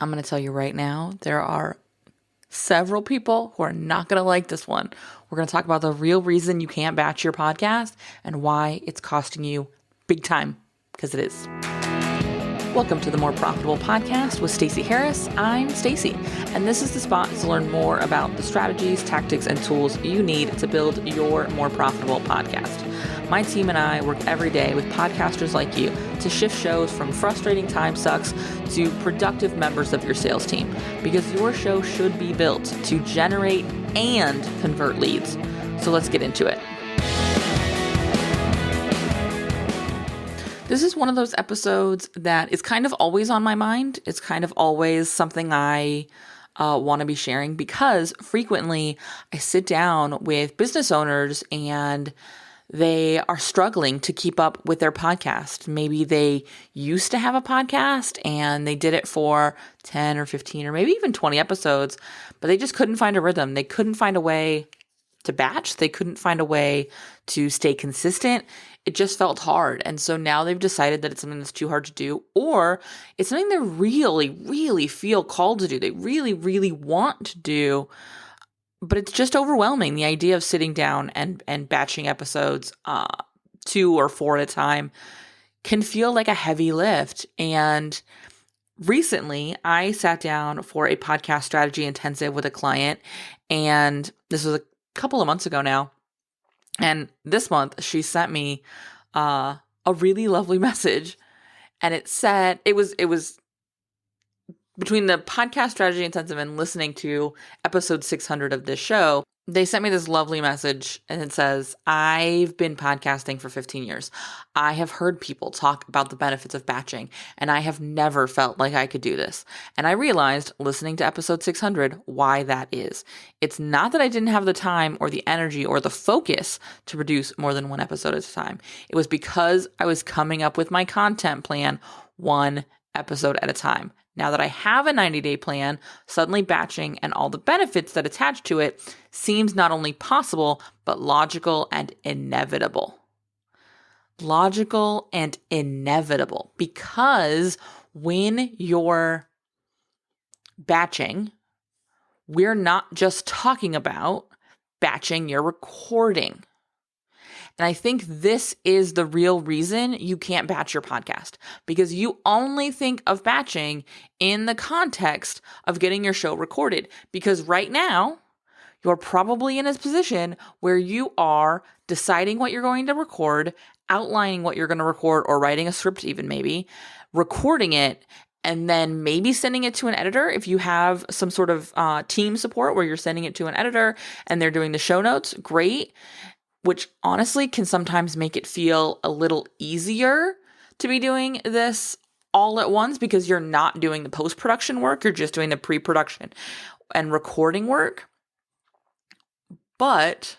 I'm going to tell you right now, there are several people who are not going to like this one. We're going to talk about the real reason you can't batch your podcast and why it's costing you big time, because it is. Welcome to the More Profitable Podcast with Stacey Harris. I'm Stacey, and this is the spot to learn more about the strategies, tactics, and tools you need to build your more profitable podcast. My team and I work every day with podcasters like you to shift shows from frustrating time sucks to productive members of your sales team, because your show should be built to generate and convert leads. So let's get into it. This is one of those episodes that is kind of always on my mind. It's kind of always something I want to be sharing, because frequently I sit down with business owners and they are struggling to keep up with their podcast. Maybe they used to have a podcast and they did it for 10 or 15 or maybe even 20 episodes, but they just couldn't find a rhythm. They couldn't find a way to batch. They couldn't find a way to stay consistent. It just felt hard. And so now they've decided that it's something that's too hard to do, or it's something they really, really feel called to do. They really, really want to do, but it's just overwhelming. The idea of sitting down and batching episodes 2 or 4 at a time can feel like a heavy lift. And recently I sat down for a podcast strategy intensive with a client, and this was a couple of months ago now. And this month she sent me a really lovely message, and it said, it was between the podcast strategy intensive and listening to episode 600 of this show, they sent me this lovely message, and it says, I've been podcasting for 15 years. I have heard people talk about the benefits of batching, and I have never felt like I could do this. And I realized, listening to episode 600, why that is. It's not that I didn't have the time or the energy or the focus to produce more than one episode at a time. It was because I was coming up with my content plan one episode at a time. Now that I have a 90-day plan, suddenly batching and all the benefits that attach to it seems not only possible, but logical and inevitable. Logical and inevitable, because when you're batching, we're not just talking about batching, you're recording. And I think this is the real reason you can't batch your podcast, because you only think of batching in the context of getting your show recorded. Because right now, you're probably in a position where you are deciding what you're going to record, outlining what you're going to record, or writing a script even maybe, recording it, and then maybe sending it to an editor. If you have some sort of team support where you're sending it to an editor and they're doing the show notes, great. Which honestly can sometimes make it feel a little easier to be doing this all at once, because you're not doing the post-production work, you're just doing the pre-production and recording work. But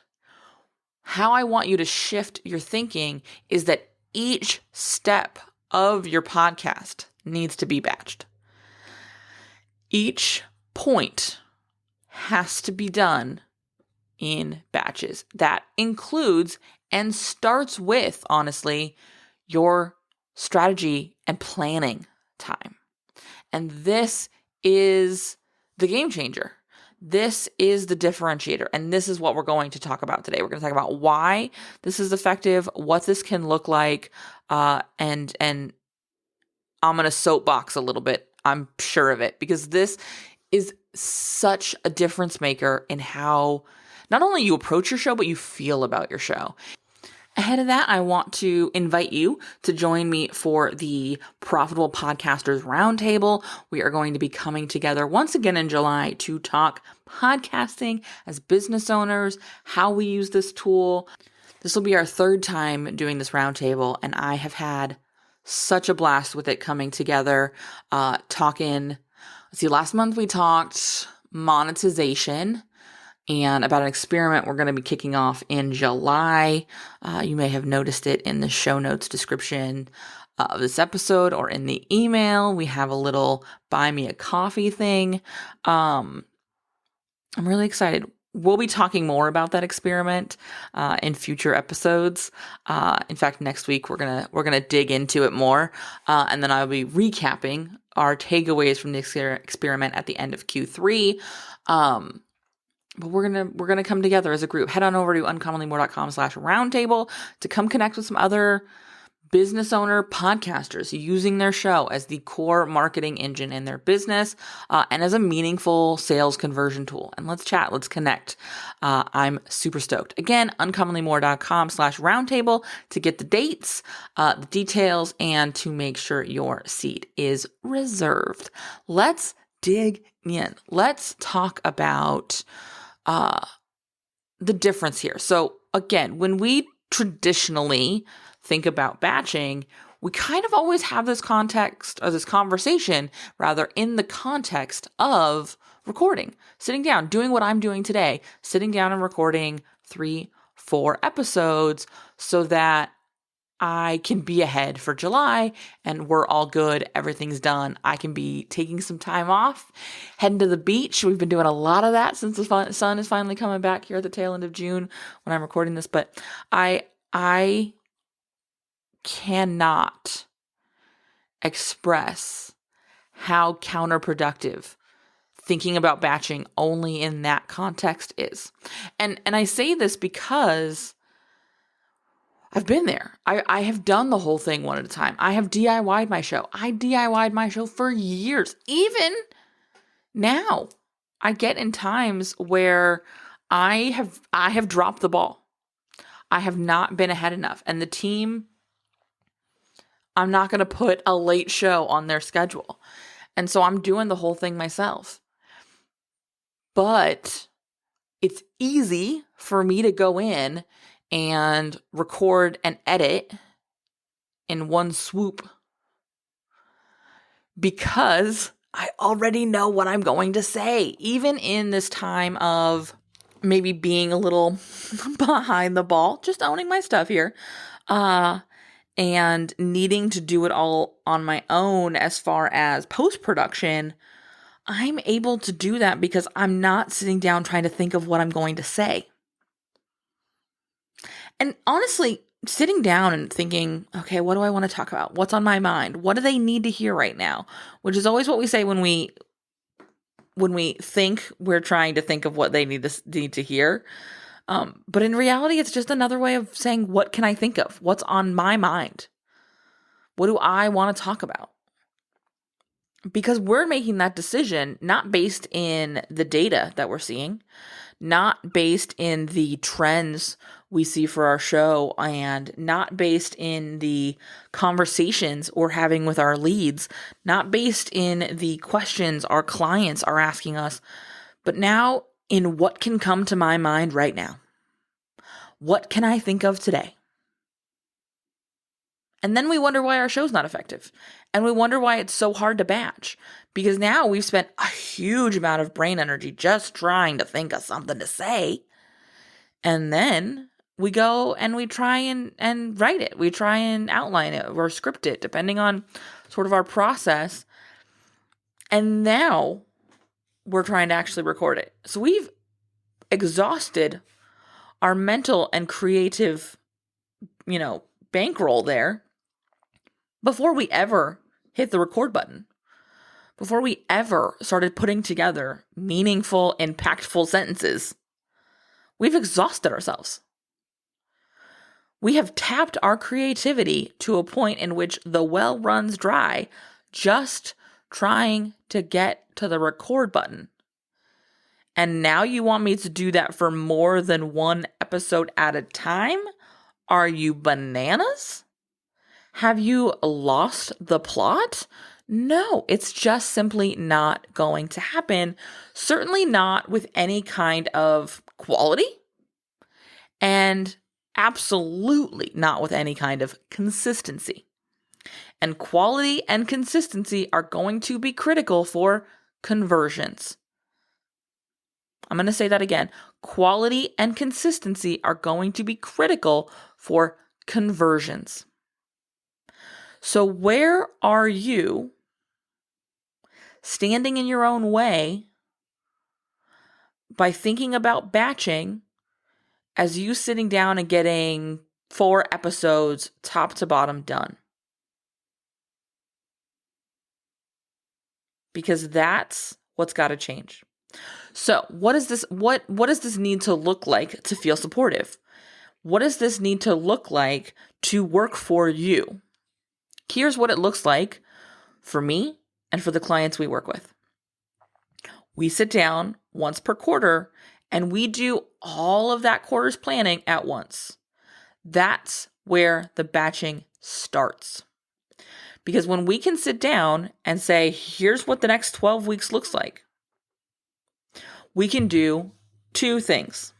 how I want you to shift your thinking is that each step of your podcast needs to be batched. Each point has to be done in batches. That includes and starts with, honestly, your strategy and planning time. And this is the game changer. This is the differentiator. And this is what we're going to talk about today. We're going to talk about why this is effective, what this can look like, and I'm going to soapbox a little bit. I'm sure of it, because this is such a difference maker in how not only you approach your show, but you feel about your show. Ahead of that, I want to invite you to join me for the Profitable Podcasters Roundtable. We are going to be coming together once again in July to talk podcasting as business owners, how we use this tool. This will be our 3rd time doing this roundtable, and I have had such a blast with it coming together, last month we talked monetization and about an experiment we're going to be kicking off in July. You may have noticed it in the show notes description of this episode or in the email. We have a little buy me a coffee thing. I'm really excited. we'll be talking more about that experiment in future episodes. In fact, next week we're gonna dig into it more, and then I'll be recapping our takeaways from the experiment at the end of Q3. But we're gonna come together as a group. Head on over to uncommonlymore.com/roundtable to come connect with some other business owner podcasters using their show as the core marketing engine in their business and as a meaningful sales conversion tool. And let's chat, let's connect. I'm super stoked. Again, uncommonlymore.com/roundtable to get the dates, the details, and to make sure your seat is reserved. Let's dig in. Let's talk about the difference here. So again, when we traditionally think about batching, we kind of always have this context or this conversation rather in the context of recording, sitting down, doing what I'm doing today, sitting down and recording 3-4 episodes so that I can be ahead for July and we're all good. Everything's done. I can be taking some time off, heading to the beach. We've been doing a lot of that since the sun is finally coming back here at the tail end of June when I'm recording this. But I cannot express how counterproductive thinking about batching only in that context is. And I say this because I've been there. I have done the whole thing one at a time. I have DIY'd my show. I DIY'd my show for years. Even now, I get in times where I have dropped the ball. I have not been ahead enough. And the team, I'm not going to put a late show on their schedule. And so I'm doing the whole thing myself. But it's easy for me to go in and record and edit in one swoop because I already know what I'm going to say. Even in this time of maybe being a little behind the ball, just owning my stuff here, and needing to do it all on my own as far as post-production, I'm able to do that because I'm not sitting down trying to think of what I'm going to say. And honestly, sitting down and thinking, okay, what do I want to talk about? What's on my mind? What do they need to hear right now? Which is always what we say when we think we're trying to think of what they need to hear. But in reality, it's just another way of saying, what can I think of? What's on my mind? What do I want to talk about? Because we're making that decision not based in the data that we're seeing, not based in the trends we see for our show, and not based in the conversations we're having with our leads, not based in the questions our clients are asking us, but now in what can come to my mind right now. What can I think of today? And then we wonder why our show's not effective. And we wonder why it's so hard to batch. Because now we've spent a huge amount of brain energy just trying to think of something to say. And then we go and we try and write it. We try and outline it or script it, depending on sort of our process. And now we're trying to actually record it. So we've exhausted our mental and creative, bankroll there before we ever hit the record button, before we ever started putting together meaningful, impactful sentences. We've exhausted ourselves. We have tapped our creativity to a point in which the well runs dry, just trying to get to the record button. And now you want me to do that for more than one episode at a time? Are you bananas? Have you lost the plot? No, it's just simply not going to happen. Certainly not with any kind of quality, and absolutely not with any kind of consistency. And quality and consistency are going to be critical for conversions. I'm going to say that again. Quality and consistency are going to be critical for conversions. So where are you standing in your own way by thinking about batching as you sitting down and getting 4 episodes top to bottom done. Because that's what's got to change. So what does this need to look like to feel supportive? What does this need to look like to work for you? Here's what it looks like for me and for the clients we work with. We sit down once per quarter and we do all of that quarter's planning at once. That's where the batching starts. Because when we can sit down and say, here's what the next 12 weeks looks like, we can do 2 things.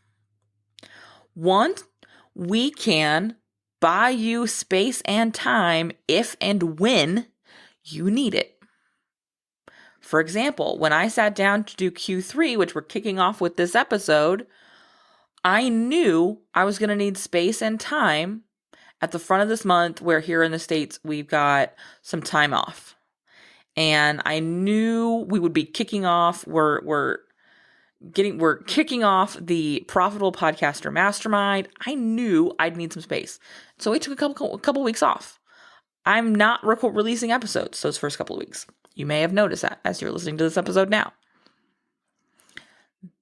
One, we can buy you space and time if and when you need it. For example, when I sat down to do Q3, which we're kicking off with this episode, I knew I was going to need space and time at the front of this month where here in the States, we've got some time off. And I knew we would be kicking off, we're kicking off the Profitable Podcaster Mastermind. I knew I'd need some space. So I took a couple weeks off. I'm not releasing episodes those first couple of weeks. You may have noticed that as you're listening to this episode now.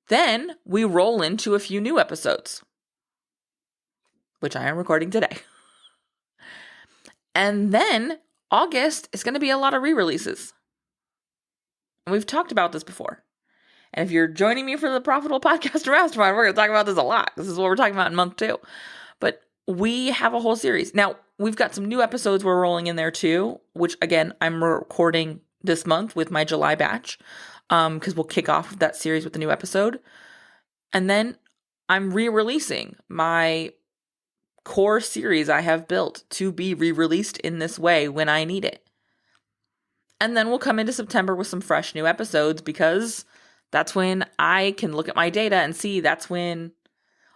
Then we roll into a few new episodes, which I am recording today. And then August is going to be a lot of re-releases. And we've talked about this before. And if you're joining me for the Profitable Podcaster Mastermind, we're going to talk about this a lot. This is what we're talking about in month 2. But we have a whole series. Now, we've got some new episodes we're rolling in there too, which again, I'm recording this month with my July batch, because we'll kick off that series with a new episode. And then I'm re-releasing my core series I have built to be re-released in this way when I need it. And then we'll come into September with some fresh new episodes, because that's when I can look at my data and see that's when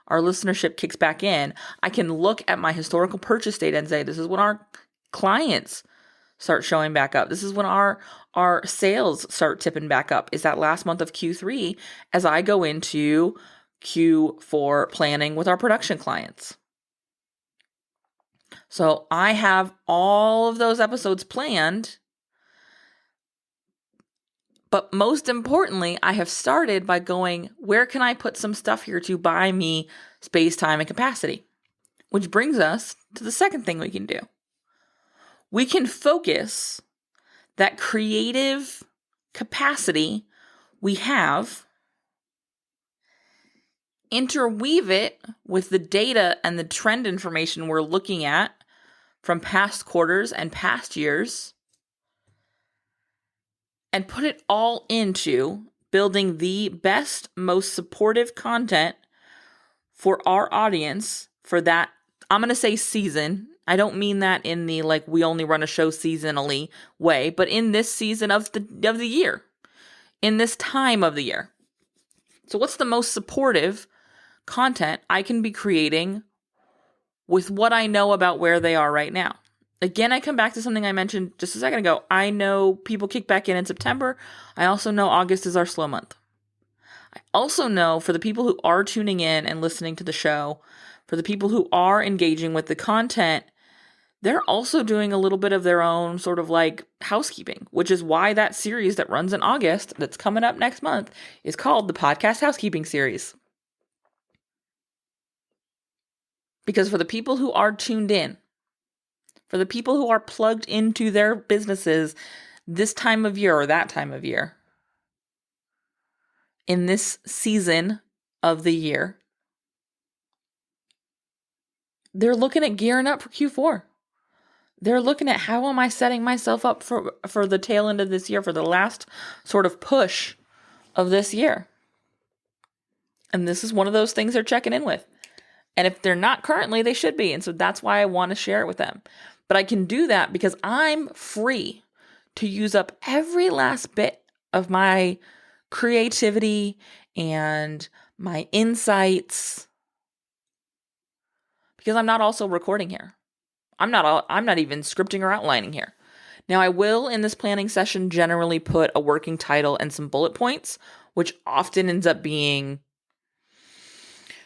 our listenership kicks back in. I can look at my historical purchase data and say, this is when our clients start showing back up. This is when our sales start tipping back up. Is that last month of Q3 as I go into Q4 planning with our production clients. So I have all of those episodes planned. But most importantly, I have started by going, where can I put some stuff here to buy me space, time, and capacity? Which brings us to the second thing we can do. We can focus that creative capacity we have, interweave it with the data and the trend information we're looking at from past quarters and past years, and put it all into building the best, most supportive content for our audience for that, I'm going to say season. I don't mean that in the like we only run a show seasonally way, but in this season of the year, in this time of the year. So what's the most supportive content I can be creating with what I know about where they are right now? Again, I come back to something I mentioned just a second ago. I know people kick back in September. I also know August is our slow month. I also know for the people who are tuning in and listening to the show, for the people who are engaging with the content, they're also doing a little bit of their own sort of like housekeeping, which is why that series that runs in August that's coming up next month is called the Podcast Housekeeping Series. Because for the people who are tuned in, for the people who are plugged into their businesses this time of year or that time of year, in this season of the year, they're looking at gearing up for Q4. They're looking at how am I setting myself up for the tail end of this year, for the last sort of push of this year. And this is one of those things they're checking in with. And if they're not currently, they should be. And so that's why I want to share it with them. But I can do that because I'm free to use up every last bit of my creativity and my insights, because I'm not also recording here. I'm not even scripting or outlining here. Now, I will in this planning session generally put a working title and some bullet points, which often ends up being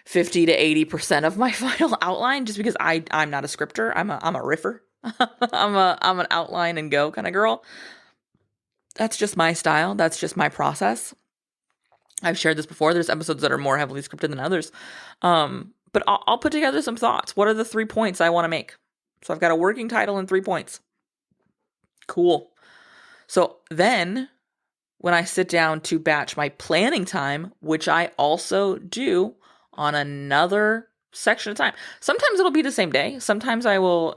50 to 80% of my final outline, just because I'm not a scripter. I'm a riffer. I'm an outline and go kind of girl. That's just my style. That's just my process. I've shared this before. There's episodes that are more heavily scripted than others. But I'll put together some thoughts. What are the 3 points I want to make? So I've got a working title and 3 points. Cool. So then when I sit down to batch my planning time, which I also do on another section of time, sometimes it'll be the same day. Sometimes I will,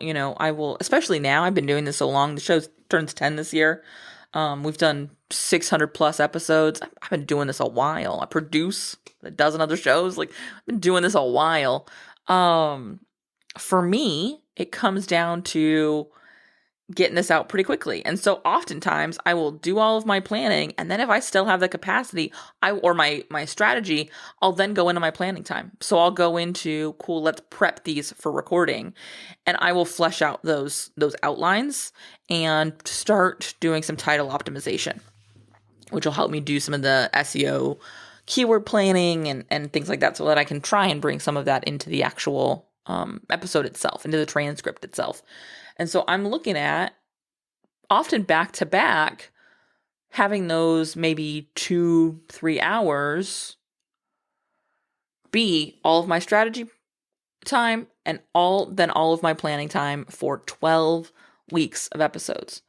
especially now, I've been doing this so long. The show turns 10 this year. We've done 600 plus episodes. I've been doing this a while. I produce a dozen other shows. Like, I've been doing this a while. For me, it comes down to getting this out pretty quickly. And so oftentimes I will do all of my planning, and then if I still have the capacity, my strategy, I'll then go into my planning time. So I'll go into, cool, let's prep these for recording. And I will flesh out those outlines and start doing some title optimization, which will help me do some of the SEO keyword planning and things like that, so that I can try and bring some of that into the actual episode itself, into the transcript itself. And so I'm looking at, often back to back, having those maybe 2-3 hours be all of my strategy time and all of my planning time for 12 weeks of episodes.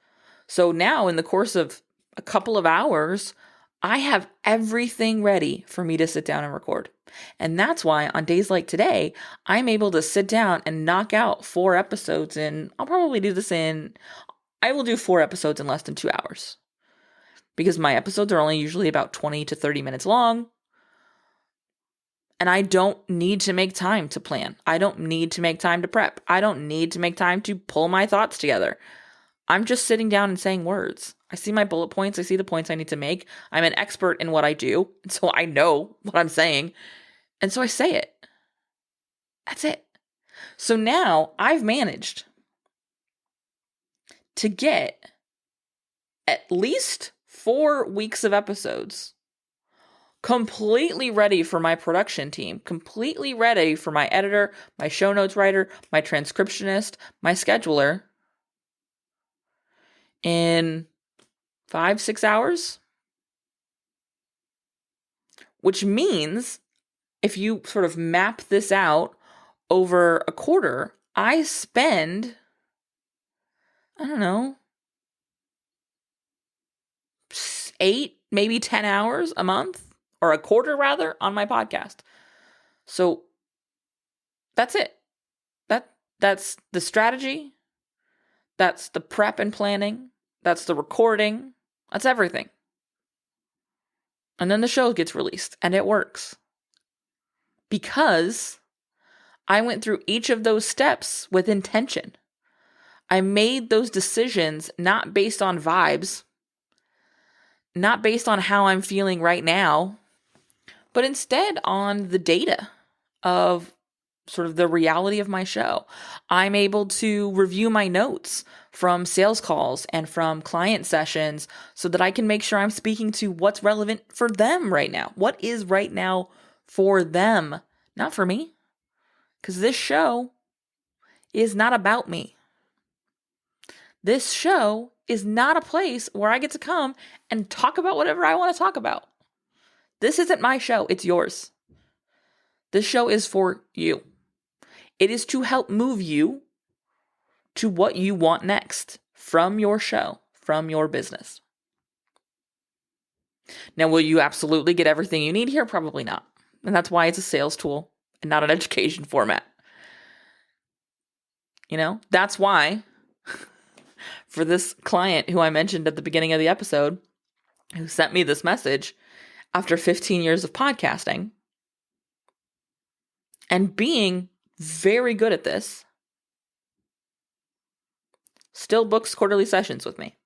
So now in the course of a couple of hours, I have everything ready for me to sit down and record. And that's why on days like today, I'm able to sit down and knock out 4 episodes I will do 4 episodes in less than 2 hours. Because my episodes are only usually about 20 to 30 minutes long. And I don't need to make time to plan. I don't need to make time to prep. I don't need to make time to pull my thoughts together. I'm just sitting down and saying words. I see my bullet points. I see the points I need to make. I'm an expert in what I do, so I know what I'm saying. And so I say it. That's it. So now I've managed to get at least 4 weeks of episodes completely ready for my production team, completely ready for my editor, my show notes writer, my transcriptionist, my scheduler in 5-6 hours. Which means if you sort of map this out over a quarter, I spend, 8, maybe 10 hours a month, or a quarter rather, on my podcast. So that's it. That's the strategy. That's the prep and planning. That's the recording. That's everything. And then the show gets released, and it works. Because I went through each of those steps with intention. I made those decisions not based on vibes, not based on how I'm feeling right now, but instead on the data of sort of the reality of my show. I'm able to review my notes from sales calls and from client sessions so that I can make sure I'm speaking to what's relevant for them right now. What is right now for them, not for me. Because this show is not about me. This show is not a place where I get to come and talk about whatever I want to talk about. This isn't my show, it's yours. This show is for you. It is to help move you to what you want next from your show, from your business. Now, will you absolutely get everything you need here? Probably not. And that's why it's a sales tool and not an education format. That's why for this client who I mentioned at the beginning of the episode, who sent me this message after 15 years of podcasting and being very good at this, still books quarterly sessions with me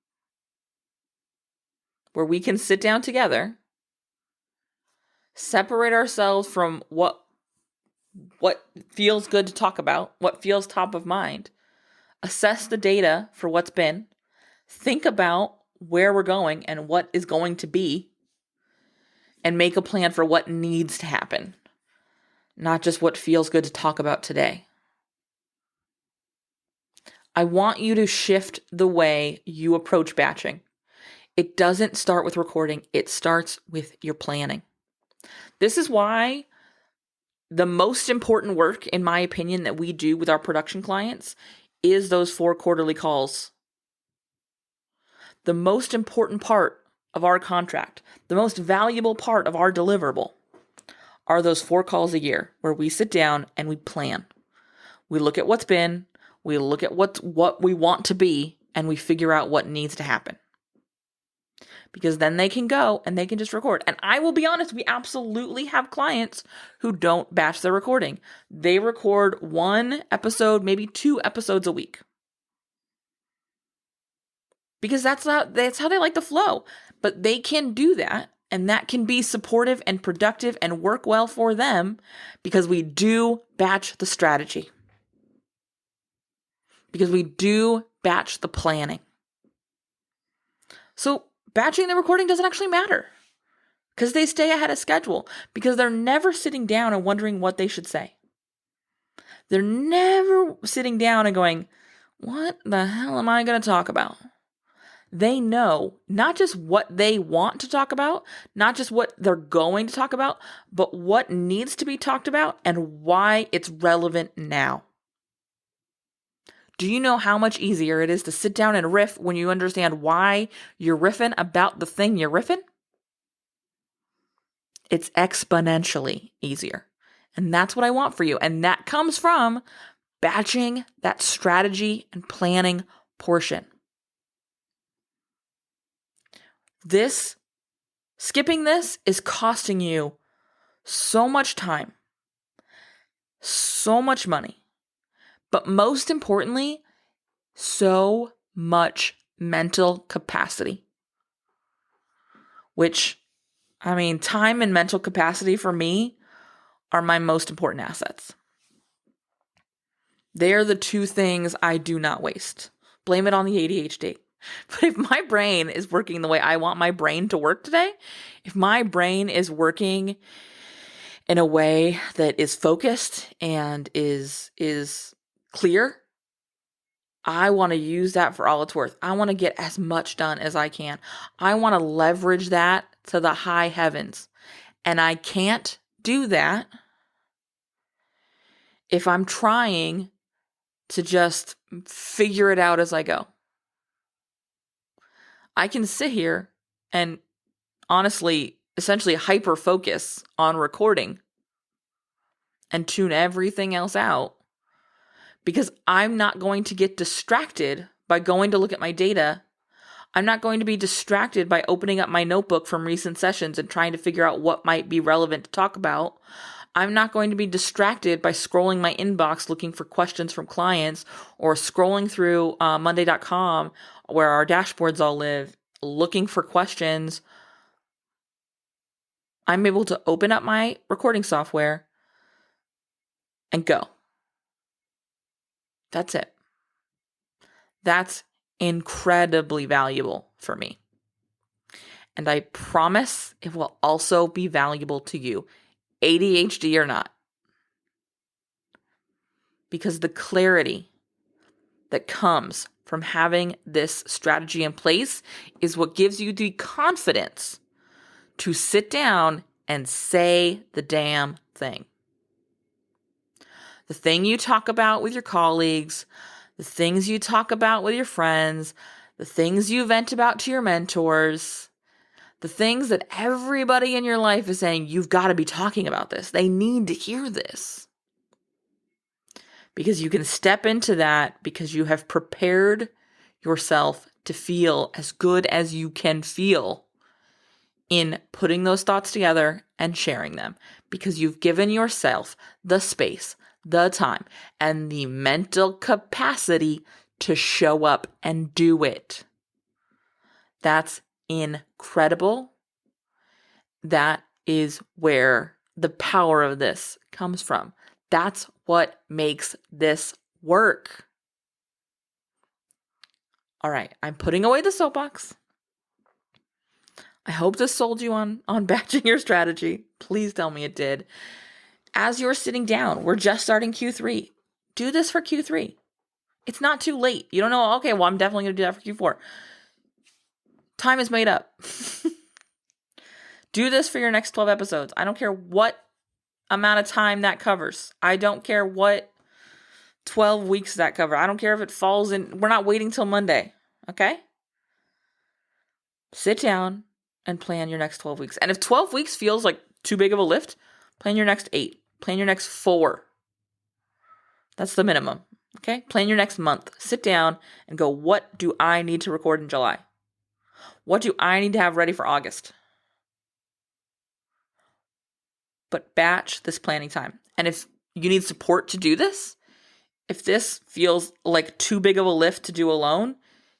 where we can sit down together, separate ourselves from what feels good to talk about, what feels top of mind, assess the data for what's been, Think about where we're going and what is going to be, and make a plan for what needs to happen, not just what feels good to talk about today. I want you to shift the way you approach batching. It doesn't start with recording. It starts with your planning. This is why the most important work, in my opinion, that we do with our production clients is those 4 quarterly calls. The most important part of our contract, the most valuable part of our deliverable, are those 4 calls a year where we sit down and we plan. We look at what's been, we look at what we want to be, and we figure out what needs to happen. Because then they can go and they can just record. And I will be honest, we absolutely have clients who don't batch their recording. They record 1 episode, maybe 2 episodes a week. Because that's how they like to flow. But they can do that, and that can be supportive and productive and work well for them because we do batch the strategy. Because we do batch the planning. So batching the recording doesn't actually matter because they stay ahead of schedule, because they're never sitting down and wondering what they should say. They're never sitting down and going, what the hell am I going to talk about? They know not just what they want to talk about, not just what they're going to talk about, but what needs to be talked about and why it's relevant now. Do you know how much easier it is to sit down and riff when you understand why you're riffing about the thing you're riffing? It's exponentially easier. And that's what I want for you. And that comes from batching that strategy and planning portion. Skipping this is costing you so much time, so much money, but most importantly, so much mental capacity. Which, time and mental capacity for me are my most important assets. They're the 2 things I do not waste. Blame it on the ADHD. But if my brain is working the way I want my brain to work today, if my brain is working in a way that is focused and is clear, I want to use that for all it's worth. I want to get as much done as I can. I want to leverage that to the high heavens. And I can't do that if I'm trying to just figure it out as I go. I can sit here and honestly, essentially hyper focus on recording and tune everything else out because I'm not going to get distracted by going to look at my data. I'm not going to be distracted by opening up my notebook from recent sessions and trying to figure out what might be relevant to talk about. I'm not going to be distracted by scrolling my inbox looking for questions from clients or scrolling through Monday.com where our dashboards all live, looking for questions. I'm able to open up my recording software and go. That's it. That's incredibly valuable for me. And I promise it will also be valuable to you, ADHD or not. Because the clarity that comes from having this strategy in place is what gives you the confidence to sit down and say the damn thing. The thing you talk about with your colleagues, the things you talk about with your friends, the things you vent about to your mentors, the things that everybody in your life is saying, you've got to be talking about this. They need to hear this. Because you can step into that because you have prepared yourself to feel as good as you can feel in putting those thoughts together and sharing them. Because you've given yourself the space, the time, and the mental capacity to show up and do it. That's incredible. That is where the power of this comes from. That's what makes this work. All right, I'm putting away the soapbox. I hope this sold you on batching your strategy. Please tell me it did. As you're sitting down, we're just starting Q3. Do this for Q3. It's not too late. You don't know, okay, well, I'm definitely going to do that for Q4. Time is made up. Do this for your next 12 episodes. I don't care what amount of time that covers. I don't care what 12 weeks that cover. I don't care if it falls in. We're not waiting till Monday. Okay? Sit down and plan your next 12 weeks. And if 12 weeks feels like too big of a lift, plan your next 8. Plan your next 4. That's the minimum. Okay? Plan your next month. Sit down and go, what do I need to record in July? What do I need to have ready for August? But batch this planning time. And if you need support to do this, if this feels like too big of a lift to do alone,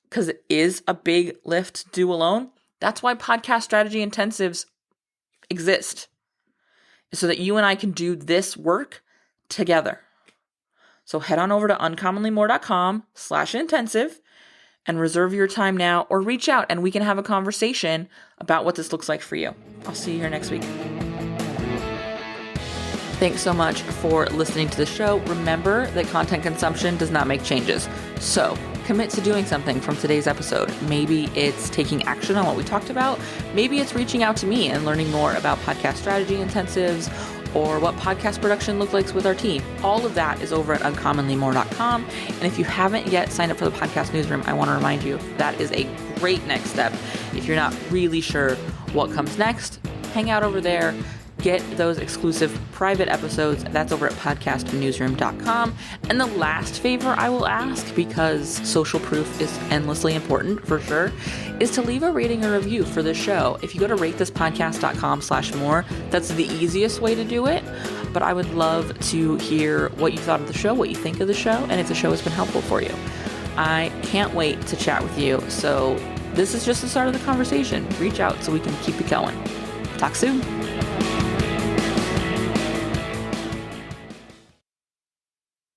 because it is a big lift to do alone, that's why podcast strategy intensives exist. So that you and I can do this work together. So head on over to uncommonlymore.com/intensive and reserve your time now, or reach out and we can have a conversation about what this looks like for you. I'll see you here next week. Thanks so much for listening to the show. Remember that content consumption does not make changes. So commit to doing something from today's episode. Maybe it's taking action on what we talked about. Maybe it's reaching out to me and learning more about podcast strategy intensives or what podcast production looks like with our team. All of that is over at uncommonlymore.com. And if you haven't yet signed up for the podcast newsroom, I want to remind you that is a great next step. If you're not really sure what comes next, hang out over there. Get those exclusive private episodes. That's over at podcastnewsroom.com. And the last favor I will ask, because social proof is endlessly important for sure, is to leave a rating or review for the show. If you go to ratethispodcast.com/more, that's the easiest way to do it. But I would love to hear what you thought of the show, what you think of the show, and if the show has been helpful for you. I can't wait to chat with you. So this is just the start of the conversation. Reach out so we can keep it going. Talk soon.